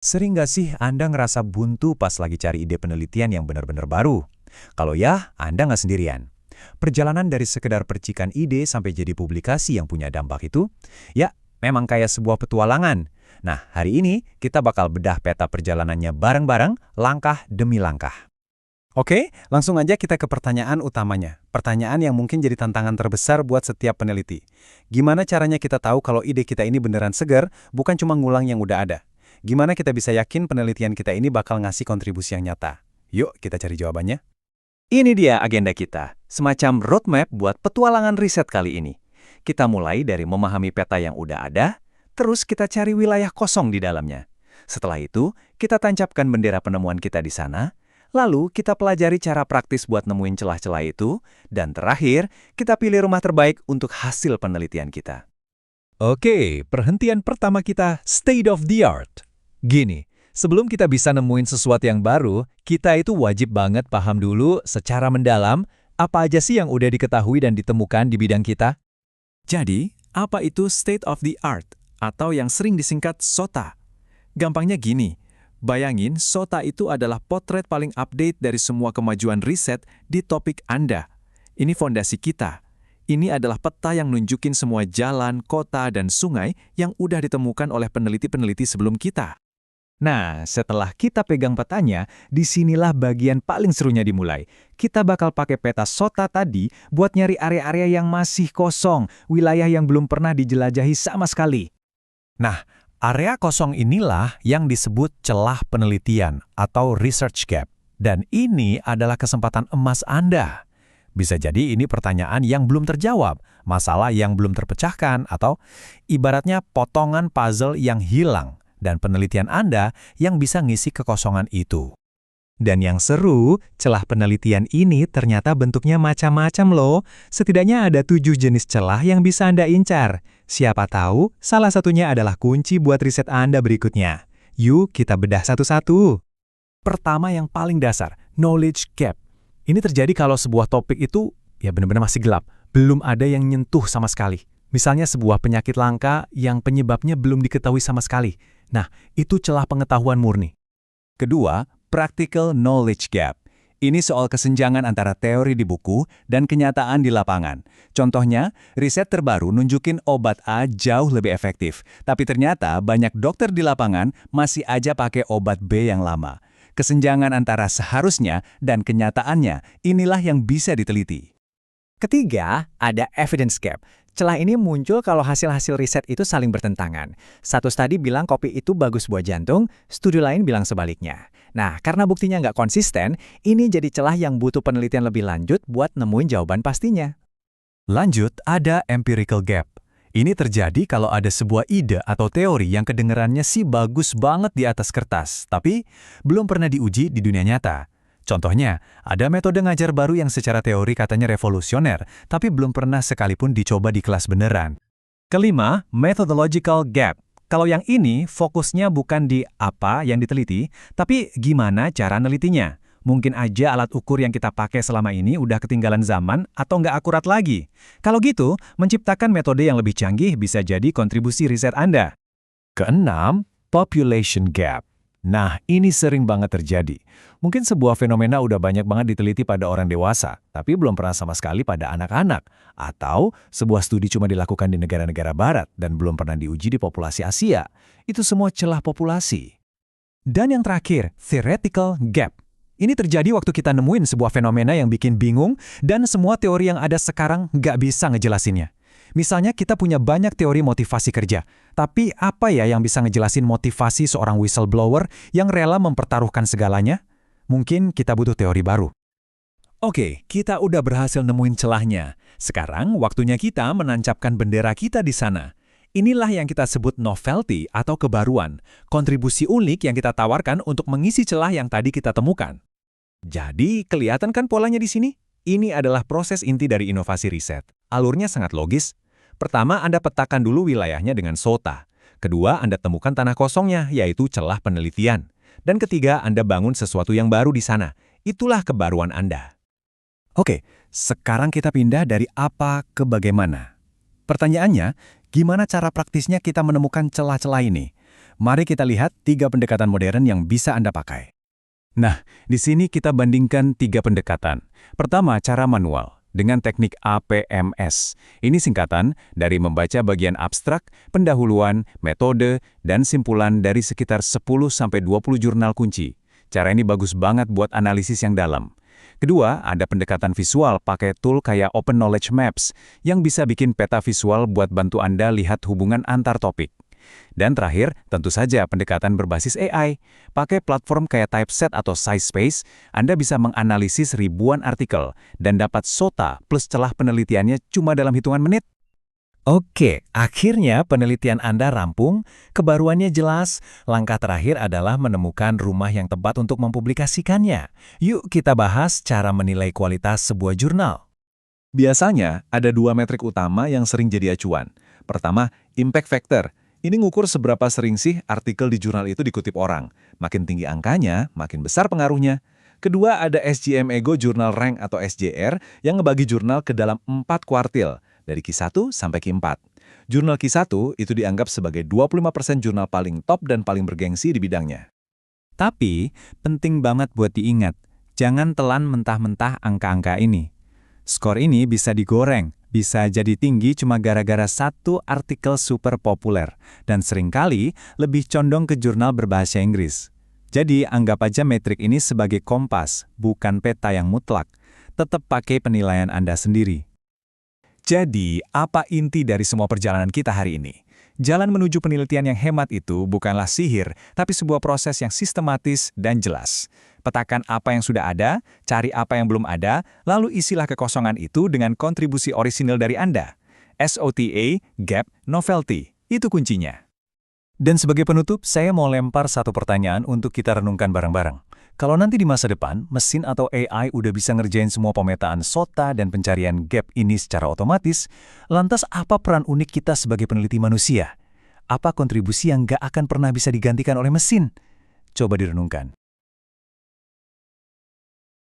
Sering nggak sih Anda ngerasa buntu pas lagi cari ide penelitian yang benar-benar baru? Kalau ya, Anda nggak sendirian. Perjalanan dari sekedar percikan ide sampai jadi publikasi yang punya dampak itu, ya memang kayak sebuah petualangan. Nah, hari ini kita bakal bedah peta perjalanannya bareng-bareng, langkah demi langkah. Oke, langsung aja kita ke pertanyaan utamanya. Pertanyaan yang mungkin jadi tantangan terbesar buat setiap peneliti. Gimana caranya kita tahu kalau ide kita ini beneran segar, bukan cuma ngulang yang udah ada? Gimana kita bisa yakin penelitian kita ini bakal ngasih kontribusi yang nyata? Yuk, kita cari jawabannya. Ini dia agenda kita, semacam roadmap buat petualangan riset kali ini. Kita mulai dari memahami peta yang udah ada, terus kita cari wilayah kosong di dalamnya. Setelah itu, kita tancapkan bendera penemuan kita di sana, lalu kita pelajari cara praktis buat nemuin celah-celah itu, dan terakhir, kita pilih rumah terbaik untuk hasil penelitian kita. Oke, perhentian pertama kita state of the art. Gini, sebelum kita bisa nemuin sesuatu yang baru, kita itu wajib banget paham dulu secara mendalam apa aja sih yang udah diketahui dan ditemukan di bidang kita. Jadi, apa itu state of the art? Atau yang sering disingkat SOTA? Gampangnya gini, bayangin SOTA itu adalah potret paling update dari semua kemajuan riset di topik Anda. Ini fondasi kita. Ini adalah peta yang nunjukin semua jalan, kota, dan sungai yang udah ditemukan oleh peneliti-peneliti sebelum kita. Nah, setelah kita pegang petanya, disinilah bagian paling serunya dimulai. Kita bakal pakai peta SOTA tadi buat nyari area-area yang masih kosong, wilayah yang belum pernah dijelajahi sama sekali. Nah, area kosong inilah yang disebut celah penelitian atau research gap. Dan ini adalah kesempatan emas Anda. Bisa jadi ini pertanyaan yang belum terjawab, masalah yang belum terpecahkan, atau ibaratnya potongan puzzle yang hilang, dan penelitian Anda yang bisa ngisi kekosongan itu. Dan yang seru, celah penelitian ini ternyata bentuknya macam-macam loh. Setidaknya ada 7 jenis celah yang bisa Anda incar. Siapa tahu, salah satunya adalah kunci buat riset Anda berikutnya. Yuk kita bedah satu-satu. Pertama yang paling dasar, knowledge gap. Ini terjadi kalau sebuah topik itu ya benar-benar masih gelap, belum ada yang nyentuh sama sekali. Misalnya sebuah penyakit langka yang penyebabnya belum diketahui sama sekali. Nah, itu celah pengetahuan murni. Kedua, practical knowledge gap. Ini soal kesenjangan antara teori di buku dan kenyataan di lapangan. Contohnya, riset terbaru nunjukin obat A jauh lebih efektif, tapi ternyata banyak dokter di lapangan masih aja pakai obat B yang lama. Kesenjangan antara seharusnya dan kenyataannya, inilah yang bisa diteliti. Ketiga, ada evidence gap. Celah ini muncul kalau hasil-hasil riset itu saling bertentangan. Satu studi bilang kopi itu bagus buat jantung, studi lain bilang sebaliknya. Nah, karena buktinya nggak konsisten, ini jadi celah yang butuh penelitian lebih lanjut buat nemuin jawaban pastinya. Lanjut, ada empirical gap. Ini terjadi kalau ada sebuah ide atau teori yang kedengarannya sih bagus banget di atas kertas, tapi belum pernah diuji di dunia nyata. Contohnya, ada metode ngajar baru yang secara teori katanya revolusioner, tapi belum pernah sekalipun dicoba di kelas beneran. Kelima, methodological gap. Kalau yang ini, fokusnya bukan di apa yang diteliti, tapi gimana cara nelitinya. Mungkin aja alat ukur yang kita pakai selama ini udah ketinggalan zaman atau nggak akurat lagi. Kalau gitu, menciptakan metode yang lebih canggih bisa jadi kontribusi riset Anda. Keenam, population gap. Nah, ini sering banget terjadi. Mungkin sebuah fenomena udah banyak banget diteliti pada orang dewasa, tapi belum pernah sama sekali pada anak-anak. Atau sebuah studi cuma dilakukan di negara-negara barat dan belum pernah diuji di populasi Asia. Itu semua celah populasi. Dan yang terakhir, theoretical gap. Ini terjadi waktu kita nemuin sebuah fenomena yang bikin bingung dan semua teori yang ada sekarang nggak bisa ngejelasinnya. Misalnya kita punya banyak teori motivasi kerja, tapi apa ya yang bisa ngejelasin motivasi seorang whistleblower yang rela mempertaruhkan segalanya? Mungkin kita butuh teori baru. Oke, kita udah berhasil nemuin celahnya. Sekarang waktunya kita menancapkan bendera kita di sana. Inilah yang kita sebut novelty atau kebaruan, kontribusi unik yang kita tawarkan untuk mengisi celah yang tadi kita temukan. Jadi, kelihatan kan polanya di sini? Ini adalah proses inti dari inovasi riset. Alurnya sangat logis. Pertama, Anda petakan dulu wilayahnya dengan SOTA. Kedua, Anda temukan tanah kosongnya, yaitu celah penelitian. Dan ketiga, Anda bangun sesuatu yang baru di sana. Itulah kebaruan Anda. Oke, sekarang kita pindah dari apa ke bagaimana. Pertanyaannya, gimana cara praktisnya kita menemukan celah-celah ini? Mari kita lihat 3 pendekatan modern yang bisa Anda pakai. Nah, di sini kita bandingkan 3 pendekatan. Pertama, cara manual dengan teknik APMS. Ini singkatan dari membaca bagian abstrak, pendahuluan, metode, dan simpulan dari sekitar 10-20 jurnal kunci. Cara ini bagus banget buat analisis yang dalam. Kedua, ada pendekatan visual pakai tool kayak Open Knowledge Maps yang bisa bikin peta visual buat bantu Anda lihat hubungan antar topik. Dan terakhir, tentu saja pendekatan berbasis AI. Pakai platform kayak Typeset atau SciSpace, Anda bisa menganalisis ribuan artikel dan dapat SOTA plus celah penelitiannya cuma dalam hitungan menit. Oke, akhirnya penelitian Anda rampung, kebaruannya jelas. Langkah terakhir adalah menemukan rumah yang tepat untuk mempublikasikannya. Yuk kita bahas cara menilai kualitas sebuah jurnal. Biasanya, ada 2 metrik utama yang sering jadi acuan. Pertama, impact factor. Ini ngukur seberapa sering sih artikel di jurnal itu dikutip orang. Makin tinggi angkanya, makin besar pengaruhnya. Kedua, ada SJM Ego Journal Rank atau SJR yang ngebagi jurnal ke dalam 4 kuartil, dari Q1 sampai Q4. Jurnal Q1 itu dianggap sebagai 25% jurnal paling top dan paling bergengsi di bidangnya. Tapi, penting banget buat diingat, jangan telan mentah-mentah angka-angka ini. Skor ini bisa digoreng, bisa jadi tinggi cuma gara-gara satu artikel super populer, dan seringkali lebih condong ke jurnal berbahasa Inggris. Jadi, anggap aja metrik ini sebagai kompas, bukan peta yang mutlak. Tetap pakai penilaian Anda sendiri. Jadi, apa inti dari semua perjalanan kita hari ini? Jalan menuju penelitian yang hemat itu bukanlah sihir, tapi sebuah proses yang sistematis dan jelas. Petakan apa yang sudah ada, cari apa yang belum ada, lalu isilah kekosongan itu dengan kontribusi orisinil dari Anda. SOTA, Gap, Novelty. Itu kuncinya. Dan sebagai penutup, saya mau lempar satu pertanyaan untuk kita renungkan bareng-bareng. Kalau nanti di masa depan, mesin atau AI udah bisa ngerjain semua pemetaan SOTA dan pencarian gap ini secara otomatis, lantas apa peran unik kita sebagai peneliti manusia? Apa kontribusi yang nggak akan pernah bisa digantikan oleh mesin? Coba direnungkan.